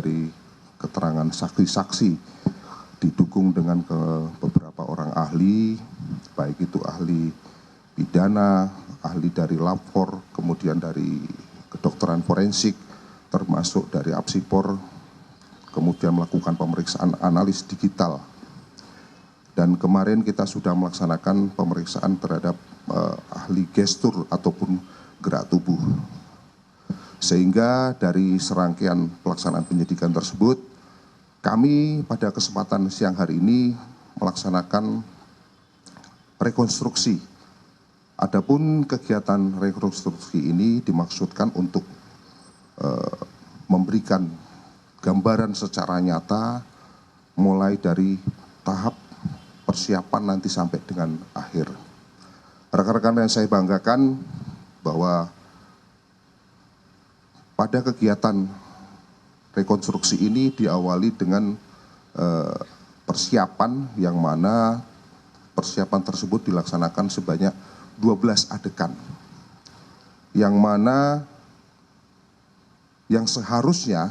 dari keterangan saksi-saksi didukung dengan beberapa orang ahli, baik itu ahli pidana, ahli dari lapor, kemudian dari kedokteran forensik, termasuk dari Apsipor, kemudian melakukan pemeriksaan analis digital. Dan kemarin kita sudah melaksanakan pemeriksaan terhadap ahli gestur ataupun gerak tubuh. Sehingga dari serangkaian pelaksanaan penyidikan tersebut, kami pada kesempatan siang hari ini melaksanakan rekonstruksi. Adapun kegiatan rekonstruksi ini dimaksudkan untuk memberikan gambaran secara nyata mulai dari tahap persiapan nanti sampai dengan akhir. Rekan-rekan yang saya banggakan bahwa pada kegiatan rekonstruksi ini diawali dengan persiapan yang mana persiapan tersebut dilaksanakan sebanyak 12 adegan. Yang mana yang seharusnya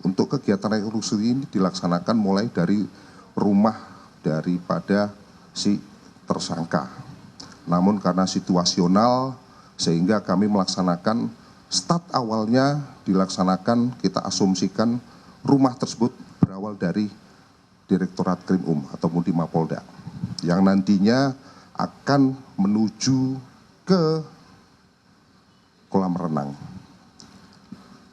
untuk kegiatan rekonstruksi ini dilaksanakan mulai dari rumah daripada si tersangka. Namun karena situasional sehingga kami melaksanakan start awalnya dilaksanakan, kita asumsikan rumah tersebut berawal dari Direktorat Krim ataupun di Mapolda yang nantinya akan menuju ke kolam renang.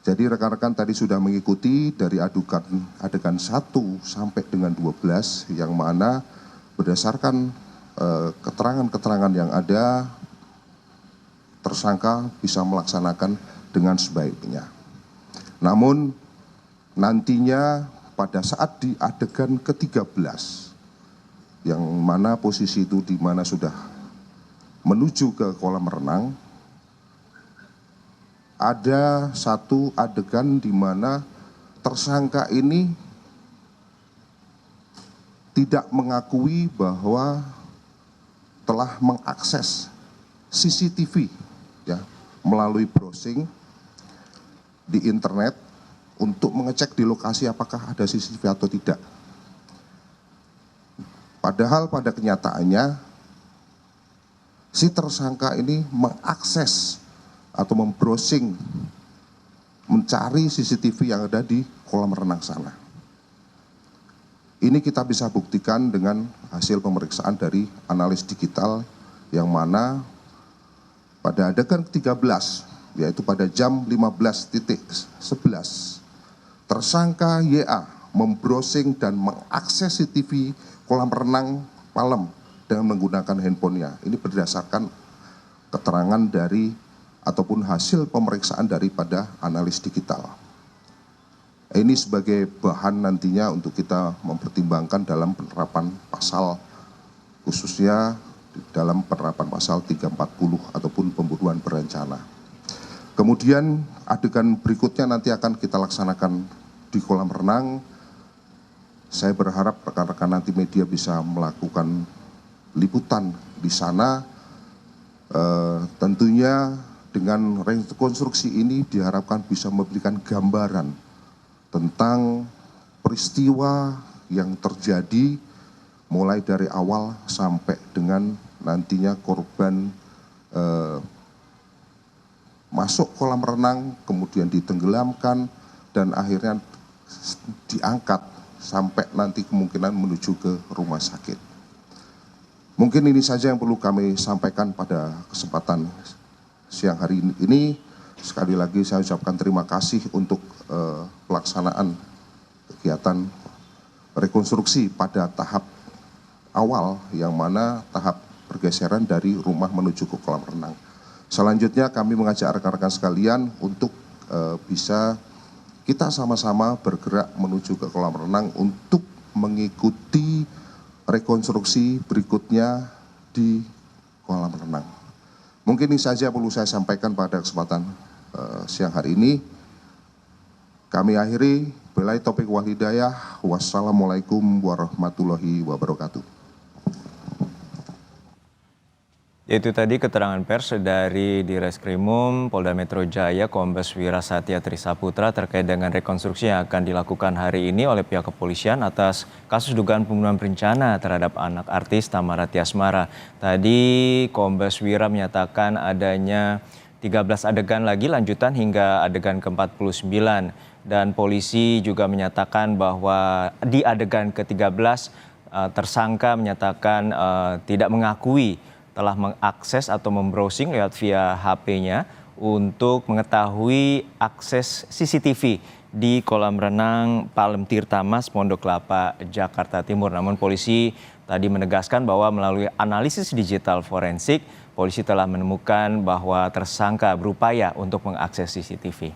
Jadi rekan-rekan tadi sudah mengikuti dari adegan 1 sampai dengan 12 yang mana berdasarkan keterangan-keterangan yang ada, tersangka bisa melaksanakan dengan sebaiknya. Namun nantinya pada saat di adegan ke-13 yang mana posisi itu di mana sudah menuju ke kolam renang, ada satu adegan di mana tersangka ini tidak mengakui bahwa telah mengakses CCTV ya, melalui browsing di internet untuk mengecek di lokasi apakah ada CCTV atau tidak. Padahal pada kenyataannya si tersangka ini mengakses atau membrowsing mencari CCTV yang ada di kolam renang sana. Ini kita bisa buktikan dengan hasil pemeriksaan dari analis digital yang mana pada adegan ke-13, yaitu pada jam 15.11, tersangka YA membrowsing dan mengakses CCTV kolam renang Palem dengan menggunakan handphonenya. Ini berdasarkan keterangan dari ataupun hasil pemeriksaan daripada analis digital. Ini sebagai bahan nantinya untuk kita mempertimbangkan dalam penerapan pasal, khususnya dalam penerapan pasal 340 ataupun pembunuhan berencana. Kemudian adegan berikutnya nanti akan kita laksanakan di kolam renang. Saya berharap rekan-rekan nanti media bisa melakukan liputan di sana. Tentunya dengan rekonstruksi ini diharapkan bisa memberikan gambaran tentang peristiwa yang terjadi mulai dari awal sampai dengan nantinya korban masuk kolam renang, kemudian ditenggelamkan, dan akhirnya diangkat sampai nanti kemungkinan menuju ke rumah sakit. Mungkin ini saja yang perlu kami sampaikan pada kesempatan siang hari ini. Sekali lagi saya ucapkan terima kasih untuk pelaksanaan kegiatan rekonstruksi pada tahap awal yang mana tahap pergeseran dari rumah menuju ke kolam renang. Selanjutnya kami mengajak rekan-rekan sekalian untuk bisa kita sama-sama bergerak menuju ke kolam renang untuk mengikuti rekonstruksi berikutnya di kolam renang. Mungkin ini saja perlu saya sampaikan pada kesempatan siang hari ini. Kami akhiri. Billahi taufiq wal hidayah. Wassalamualaikum warahmatullahi wabarakatuh. Yaitu tadi keterangan pers dari Direskrimum Polda Metro Jaya Kombes Wira Satya Trisaputra terkait dengan rekonstruksi yang akan dilakukan hari ini oleh pihak kepolisian atas kasus dugaan pembunuhan berencana terhadap anak artis Thamara Tiasmara. Tadi Kombes Wira menyatakan adanya 13 adegan lagi lanjutan hingga adegan ke-49 dan polisi juga menyatakan bahwa di adegan ke-13 tersangka menyatakan tidak mengakui telah mengakses atau membrowsing lewat via HP-nya untuk mengetahui akses CCTV di kolam renang Palem Tirta Mas, Pondok Kelapa, Jakarta Timur. Namun polisi tadi menegaskan bahwa melalui analisis digital forensik, polisi telah menemukan bahwa tersangka berupaya untuk mengakses CCTV.